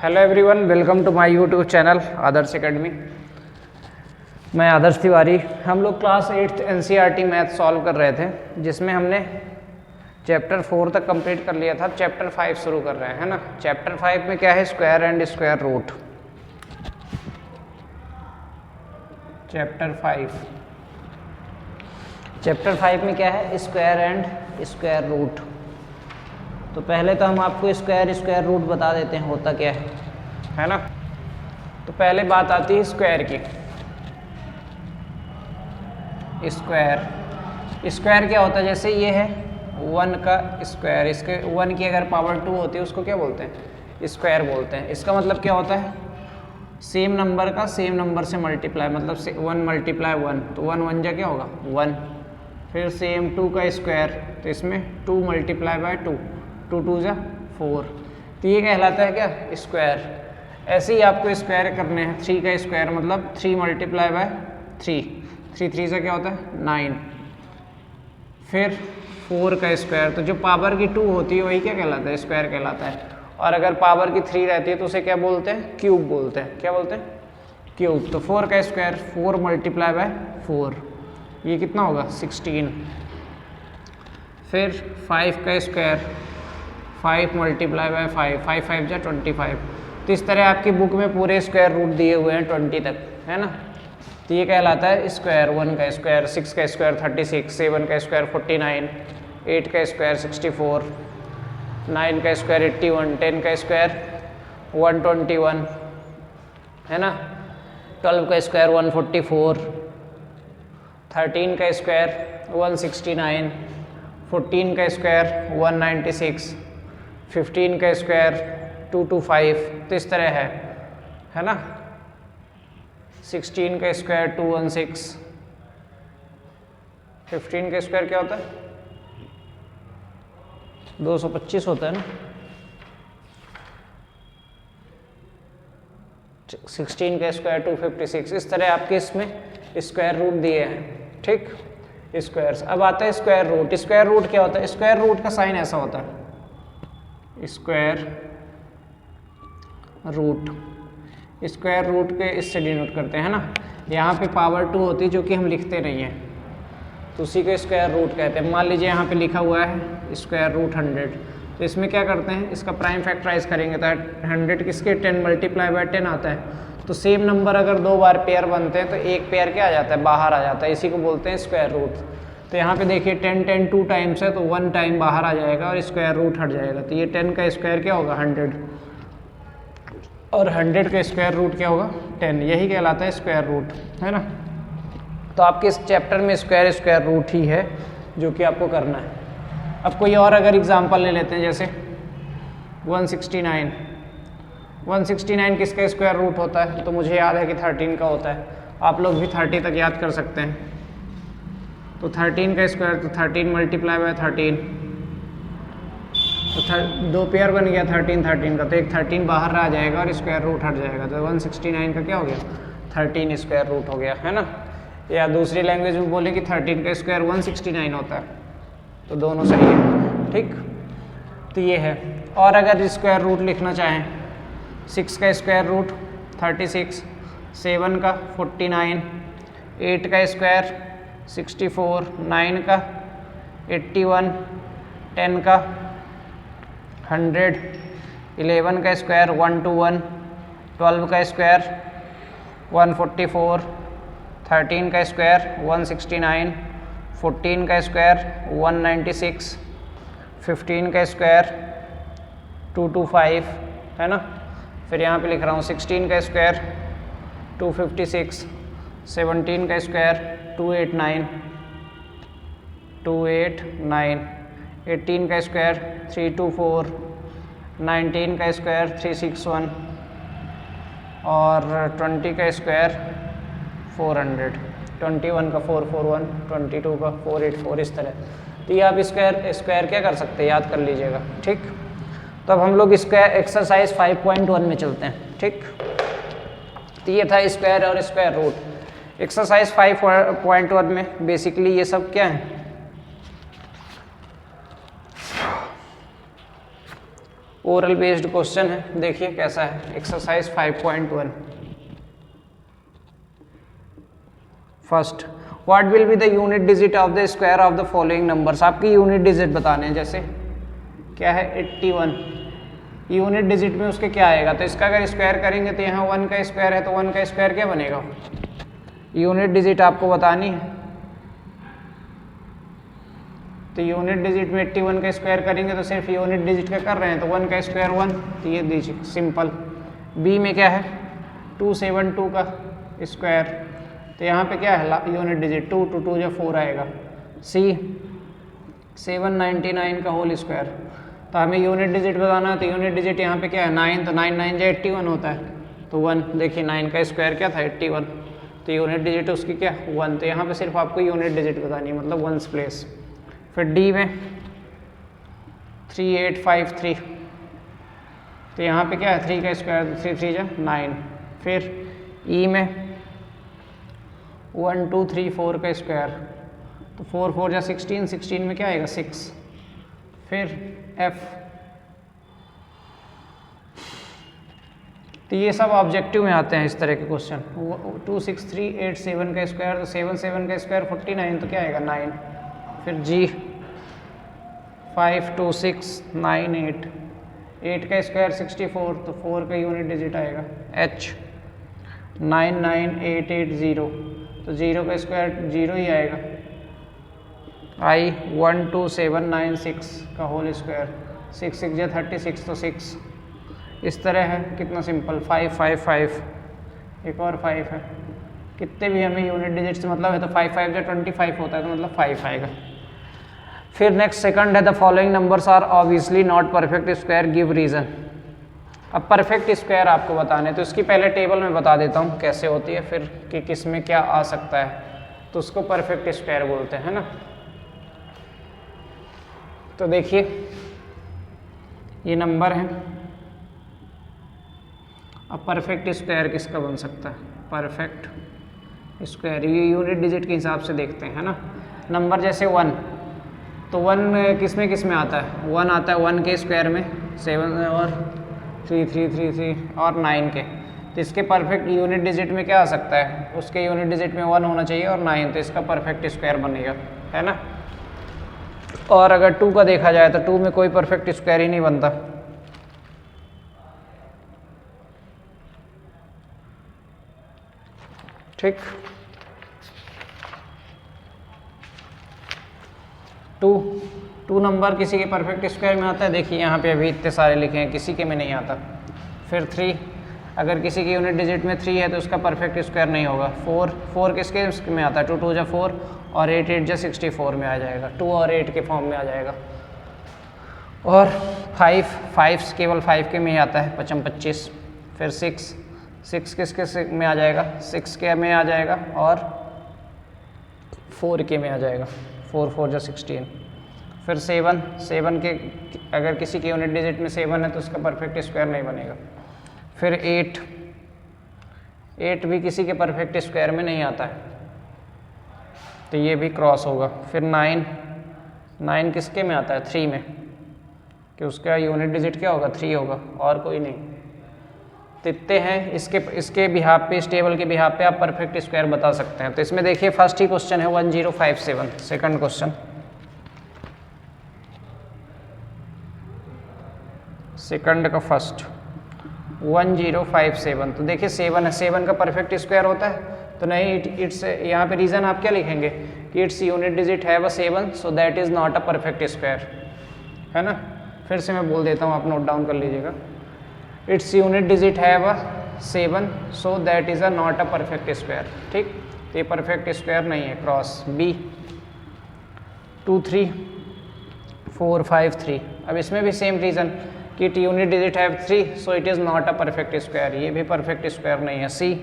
Hello everyone, welcome to my YouTube channel Adarsh academy. मैं आदर्श तिवारी। हम लोग class 8th NCERT math solve कर रहे थे, जिसमें हमने चैप्टर 4 तक कंप्लीट कर लिया था। चैप्टर 5 शुरू कर रहे हैं ना। चैप्टर 5 में क्या है? Square and square root. Chapter 5 में क्या है? Square and square root. तो पहले तो हम आपको स्क्वायर रूट बता देते हैं होता क्या है ना। तो पहले बात आती है स्क्वायर की। स्क्वायर क्या होता है? जैसे ये है 1 का स्क्वायर, इसके 1 की अगर पावर 2 होती है उसको क्या बोलते हैं? स्क्वायर बोलते हैं। इसका मतलब क्या होता है? सेम नंबर का सेम नंबर से मल्टीप्लाई, मतलब 1 मल्टीप्लाई 1, तो 1 1 जा क्या होगा? 1। फिर सेम 2 का स्क्वायर, तो इसमें 2 मल्टीप्लाई बाय 2, 2 2 जा 4, तो ये कहलाता है क्या? स्क्वायर। ऐसे ही आपको स्क्वायर करने हैं। 3 का स्क्वायर मतलब 3 मल्टीप्लाई बाय 3, 3 3 से क्या होता है? 9। फिर 4 का स्क्वायर, तो जो पावर की 2 होती है वही क्या कहलाता है? स्क्वायर कहलाता है। और अगर पावर की 3 रहती है तो उसे क्या बोलते हैं? क्यूब बोलते हैं। क्या बोलते हैं? क्यूब। तो 4 का स्क्वायर 4 मल्टीप्लाई बाय 4, ये कितना होगा? 16। फिर 5 का स्क्वायर 5 मल्टीप्लाई बाय 5, 5 5 जा 25। तो इस तरह आपकी बुक में पूरे स्क्वायर रूट दिए हुए हैं 20 तक, है ना। तो ये कहलाता है स्क्वायर। 1 का स्क्वायर 6 का स्क्वायर 36, 7 का स्क्वायर 49, 8 का स्क्वायर 64, 9 का स्क्वायर 81, 10 का स्क्वायर 121, है ना। 12 का स्क्वायर 144, 13 का स्क्वायर 169, 14 का स्क्वायर 196, 15 का स्क्वायर 225। तो इस तरह है ना। 16 का स्क्वायर 216, 15 का स्क्वायर क्या होता है? 225 होता है ना। 16 का स्क्वायर 256। इस तरह आपके इसमें स्क्वायर रूट दिए हैं, ठीक। स्क्वायर्स। अब आता है स्क्वायर रूट। स्क्वायर रूट क्या होता है? स्क्वायर रूट का साइन ऐसा होता है, स्क्वायर रूट। स्क्वायर रूट के इससे डिनोट करते हैं ना। यहाँ पे पावर 2 होती है जो कि हम लिखते नहीं हैं, तो उसी को स्क्वायर रूट कहते हैं। मान लीजिए यहाँ पे लिखा हुआ है स्क्वायर रूट 100, तो इसमें क्या करते हैं? इसका प्राइम फैक्टराइज करेंगे तो 100 किसके 10 मल्टीप्लाई बाय 10 आता है। तो सेम नंबर अगर 2 बार पेयर बनते हैं तो एक पेयर क्या आ जाता है? बाहर आ जाता है। इसी को बोलते हैं स्क्वायर रूट। तो यहाँ पे देखिए 10 10 2 टाइम्स है, तो 1 टाइम बाहर आ जाएगा और स्क्वायर रूट हट जाएगा। तो ये 10 का स्क्वायर क्या होगा? 100, और 100 का स्क्वायर रूट क्या होगा? 10। यही कहलाता है स्क्वायर रूट, है ना। तो आपके इस चैप्टर में स्क्वायर रूट ही है जो कि आपको करना है। अब कोई और अगर एग्जांपल ले लेते हैं, जैसे 169 किसका स्क्वायर रूट होता है? तो मुझे याद है कि 13 का होता है। आप लोग भी 30 तक याद कर सकते हैं। तो 13 का स्क्वायर, तो 13 मल्टीप्लाई बाय 13, तो 2 पेयर बन गया 13 13 का, तो एक 13 बाहर आ जाएगा और स्क्वायर रूट हट जाएगा। तो 169 का क्या हो गया? 13 स्क्वायर रूट हो गया, है ना। या दूसरी लैंग्वेज में बोले कि 13 का स्क्वायर 169 होता है, तो दोनों सही है, ठीक। तो ये है। और अगर स्क्वायर रूट लिखना चाहें, 6 का स्क्वायर रूट 36, 7 का 49, 8 का स्क्वायर 64, 9 का 81, 10 का 100, 11 का स्क्वायर 121, 12 का स्क्वायर 144, 13 का स्क्वायर 169, 14 का स्क्वायर 196, 15 का स्क्वायर 225, है ना। फिर यहाँ पे लिख रहा हूँ 16 का स्क्वायर 256, 17 का स्क्वायर 289, 18 का स्क्वायर 324, 19 का स्क्वायर 361 और 20 का स्क्वायर 400, 21 का 441, 22 का 484, इस तरह। तो ये आप स्क्वायर क्या कर सकते हैं? याद कर लीजिएगा, ठीक। तो अब हम लोग स्क्वायर एक्सरसाइज 5.1 में चलते हैं, ठीक। तो ये था स्क्वायर और स्क्वायर रूट। एक्सरसाइज 5.1 में बेसिकली ये सब क्या है? ओरल बेस्ड क्वेश्चन है, देखिए कैसा है। Exercise 5.1 first, what will be the unit digit of the square of the following numbers. आपकी यूनिट डिजिट बताने हैं, जैसे क्या है 81, यूनिट डिजिट में उसके क्या आएगा, तो इसका अगर स्क्वायर करेंगे तो यहाँ 1 का स्क्वायर है, तो 1 का स्क्वायर क्या बनेगा, यूनिट डिजिट आपको बतानी है। तो यूनिट डिजिट में 81 का स्क्वायर करेंगे तो सिर्फ यूनिट डिजिट का कर रहे हैं, तो 1 का स्क्वायर 1, तो ये दीजिए सिंपल। बी में क्या है 272 का स्क्वायर, तो यहाँ पे क्या है यूनिट डिजिट 2, 2 2 जो 4 आएगा। सी 799 का होल स्क्वायर, तो हमें यूनिट डिजिट बताना है, तो यूनिट डिजिट यहाँ पे क्या है 9, तो 9 9 जो 81 होता है, तो 1, देखिए 9 का स्क्वायर क्या था 81, तो यूनिट डिजिट उसकी क्या 1, तो यहाँ पे सिर्फ आपको यूनिट डिजिट बतानी है, मतलब 1s प्लेस। फिर डी में 3853, तो यहाँ पे क्या है 3 का स्क्वायर, 3 3 जा 9। फिर ई में 1 2 3 4 का स्क्वायर, तो 4 4 जा 16, 16 में क्या आएगा 6। फिर एफ, तो ये सब ऑब्जेक्टिव में आते हैं इस तरह के क्वेश्चन। 26387 का स्क्वायर, तो 7 7 का स्क्वायर 49, तो क्या आएगा 9। फिर जी 52698, 8 का स्क्वायर 64, तो 4 का यूनिट डिजिट आएगा। एच 99880, तो 0 का स्क्वायर 0 ही आएगा। आई 12796 का होल स्क्वायर, 6 6 या 36, तो 6। इस तरह है, कितना सिंपल। 555, एक और 5 है, कितने भी हमें यूनिट डिजिट से मतलब है, तो 5 5 या 25 होता है, तो मतलब 5 आएगा। फिर नेक्स्ट सेकंड है, the following numbers are obviously not perfect square, give reason. अब परफेक्ट स्क्वायर आपको बताने, तो इसकी पहले टेबल में बता देता हूँ कैसे होती है, फिर कि किस में क्या आ सकता है, तो उसको परफेक्ट स्क्वायर बोलते हैं ना। तो देखिए ये नंबर है, अब परफेक्ट स्क्वायर किसका बन सकता है, परफेक्ट स्क्वायर ये यूनिट डिजिट के हिसाब से देखते हैं, है ना। नंबर जैसे 1, तो 1 किस में आता है, 1 आता है 1 के स्क्वायर में, 7 और 3 3 3 3 और 9 के, तो इसके परफेक्ट यूनिट डिजिट में क्या आ सकता है, उसके यूनिट डिजिट में 1 होना चाहिए और 9, तो इसका परफेक्ट स्क्वायर बनेगा, है ना। और अगर 2 का देखा जाए तो 2 में कोई परफेक्ट स्क्वायर ही नहीं बनता। ठीक, 2 नंबर किसी के परफेक्ट स्क्वायर में आता है, देखिए यहाँ पे अभी इतने सारे लिखे हैं, किसी के में नहीं आता। फिर 3, अगर किसी की यूनिट डिजिट में 3 है तो उसका परफेक्ट स्क्वायर नहीं होगा। 4 किसके में आता है, 2 2 जा 4 और 8 8 जा 64 में आ जाएगा, 2 और 8 के फॉर्म में आ जाएगा। और 5 केवल 5 के में ही आता है, 55 25। फिर 6 किसके में आ जाएगा, 6 के में आ जाएगा और 4 के में आ जाएगा, 4 4 जा 16। फिर 7 के अगर किसी की यूनिट डिजिट में 7 है तो उसका परफेक्ट स्क्वायर नहीं बनेगा। फिर 8 भी किसी के परफेक्ट स्क्वायर में नहीं आता है, तो ये भी क्रॉस होगा। फिर 9 किसके में आता है, 3 में, कि उसका यूनिट डिजिट क्या होगा 3 होगा और कोई नहीं। तो इतने हैं इसके बिहाफ पे, इस टेबल के बिहाफ पे आप परफेक्ट स्क्वायर बता सकते हैं। तो इसमें देखिए फर्स्ट ही क्वेश्चन है 1057, सेकंड क्वेश्चन सेकंड का फर्स्ट 1057, तो देखिए 7 है, 7 का परफेक्ट स्क्वायर होता है, तो नहीं इट्स यहाँ पे रीज़न आप क्या लिखेंगे कि इट्स यूनिट डिजिट है 7, so that is not a perfect square, है ना। फिर से मैं बोल देता हूँ, आप नोट डाउन कर लीजिएगा। इट्स यूनिट डिजिट है 7, so that is a not a perfect square. ठीक, तो ये परफेक्ट स्क्वायर नहीं है, क्रॉस। बी 2 3 4 5 3, अब इसमें भी सेम रीज़न कि यूनिट डिजिट है 3, so it is not a perfect square, ये भी परफेक्ट स्क्वायर नहीं है। सी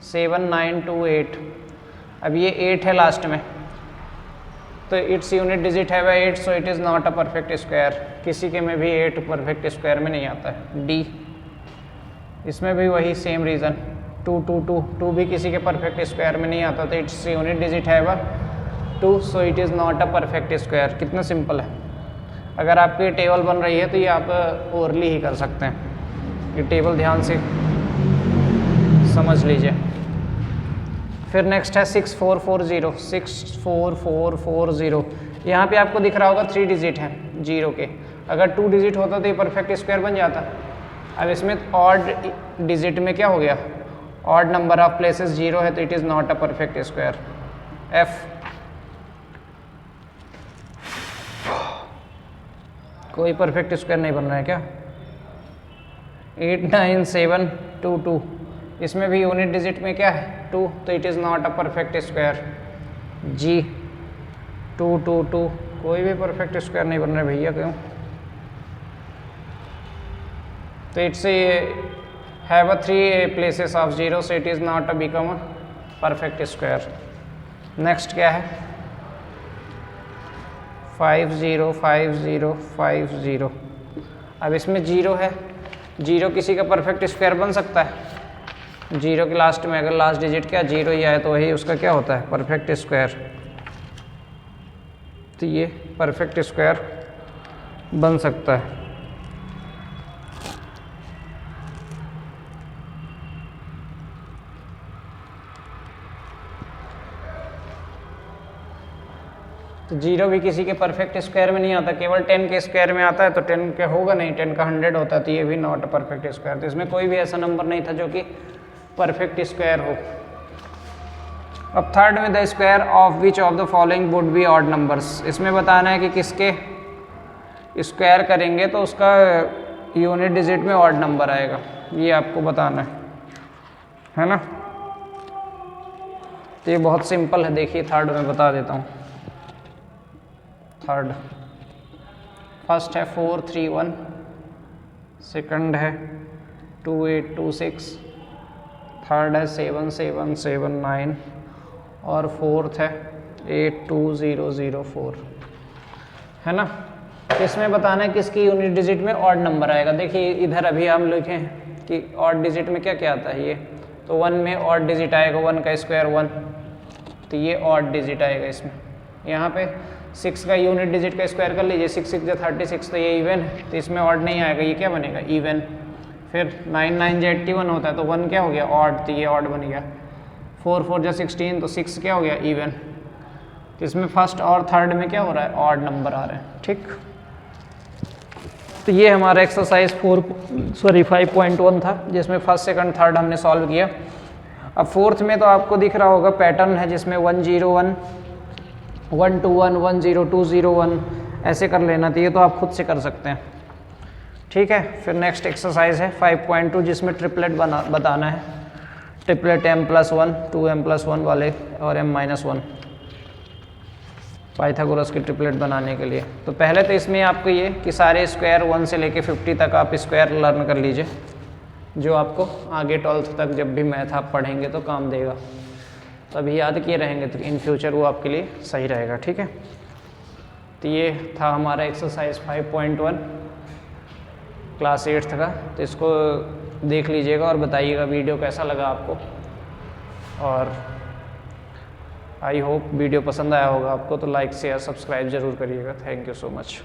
7 9 2 8, अब ये 8 है लास्ट में, तो इट्स यूनिट डिजिट है 8, so it is not a perfect square, किसी के में भी 8 परफेक्ट स्क्वायर में नहीं आता है। डी, इसमें भी वही सेम रीज़न, 2 2 2 2 भी किसी के परफेक्ट स्क्वायर में नहीं आता, तो इट्स यूनिट डिजिट है 2, so it is not a perfect square. कितना सिंपल है। अगर आपकी टेबल बन रही है तो ये आप ओरली ही कर सकते हैं, ये टेबल ध्यान से समझ लीजिए। फिर नेक्स्ट है 6440, 64440। यहाँ पे आपको दिख रहा होगा 3 डिजिट है जीरो के, अगर 2 डिजिट होता तो ये परफेक्ट स्क्वायर बन जाता। अब इसमें ऑड डिजिट में क्या हो गया, odd number of places zero है तो it is not a perfect square. F कोई परफेक्ट स्क्वायर नहीं बन रहा है क्या। 89722, इसमें भी यूनिट डिजिट में क्या है 2, तो it is not a perfect square. जी 222, कोई भी परफेक्ट स्क्वायर नहीं बन रहा है भैया, क्यों। तो it's have a 3 places of zero, so it is not a become a perfect square. Next क्या है 505050। अब इसमें जीरो है, जीरो किसी का परफेक्ट स्क्वायर बन सकता है। जीरो के लास्ट में अगर लास्ट डिजिट क्या जीरो ही आए तो वही उसका क्या होता है परफेक्ट स्क्वायर। तो ये परफेक्ट स्क्वायर बन सकता है। तो जीरो भी किसी के परफेक्ट स्क्वायर में नहीं आता, केवल 10 के स्क्वायर में आता है, तो 10 के होगा नहीं, 10 का 100 होता है, तो ये भी नॉट अ परफेक्ट स्क्वायर। तो इसमें कोई भी ऐसा नंबर नहीं था जो कि परफेक्ट स्क्वायर हो। अब थर्ड में the square of which of the following would be odd numbers, इसमें बताना है कि किसके स्क्वायर करेंगे तो उसका यूनिट डिजिट में ऑड नंबर आएगा, ये आपको बताना है ना। तो ये बहुत सिंपल है, देखिए थर्ड में बता देता हूँ। थर्ड फर्स्ट है 431, सेकंड है 2826, थर्ड है 7779 और फोर्थ है 82004, है ना। इसमें बताना है किसकी यूनिट डिजिट में ऑड नंबर आएगा। देखिए इधर अभी हम लिखें कि ऑड डिजिट में क्या क्या आता है, ये तो 1 में ऑड डिजिट आएगा, 1 का स्क्वायर 1, तो ये ऑड डिजिट आएगा इसमें। यहाँ पे 6 का यूनिट डिजिट का स्क्वायर कर लीजिए, 6 6 या 36, तो ये इवन है, तो इसमें ऑड नहीं आएगा, ये क्या बनेगा इवन। फिर 9 9 या 81 होता है तो 1 क्या हो गया ऑड, तो ये ऑड बन गया। 4 4 या 16, तो 6 क्या हो गया इवन। तो इसमें फर्स्ट और थर्ड में क्या हो रहा है ऑड नंबर आ रहे हैं, ठीक। तो ये हमारा एक्सरसाइज 5.1 था, जिसमें फर्स्ट सेकंड थर्ड हमने सॉल्व किया। अब फोर्थ में तो आपको दिख रहा होगा पैटर्न है, जिसमें 101 121 10201 ऐसे कर लेना चाहिए, तो आप खुद से कर सकते हैं, ठीक है। फिर नेक्स्ट एक्सरसाइज है 5.2, जिसमें ट्रिपलेट बताना है, ट्रिपलेट m+1 2m+1 वाले और m-1 पाइथागोरस की ट्रिपलेट बनाने के लिए। तो पहले तो इसमें आपको ये कि सारे स्क्वायर 1 से लेके 50 तक आप स्क्वायर लर्न कर लीजिए, जो आपको आगे 12th तक जब भी मैथ आप पढ़ेंगे तो काम देगा। तो अभी याद किए रहेंगे तो इन फ्यूचर वो आपके लिए सही रहेगा, ठीक है। तो ये था हमारा एक्सरसाइज 5.1 क्लास 8th का। तो इसको देख लीजिएगा और बताइएगा वीडियो कैसा लगा आपको, और आई होप वीडियो पसंद आया होगा आपको, तो लाइक शेयर सब्सक्राइब ज़रूर करिएगा। Thank you so much.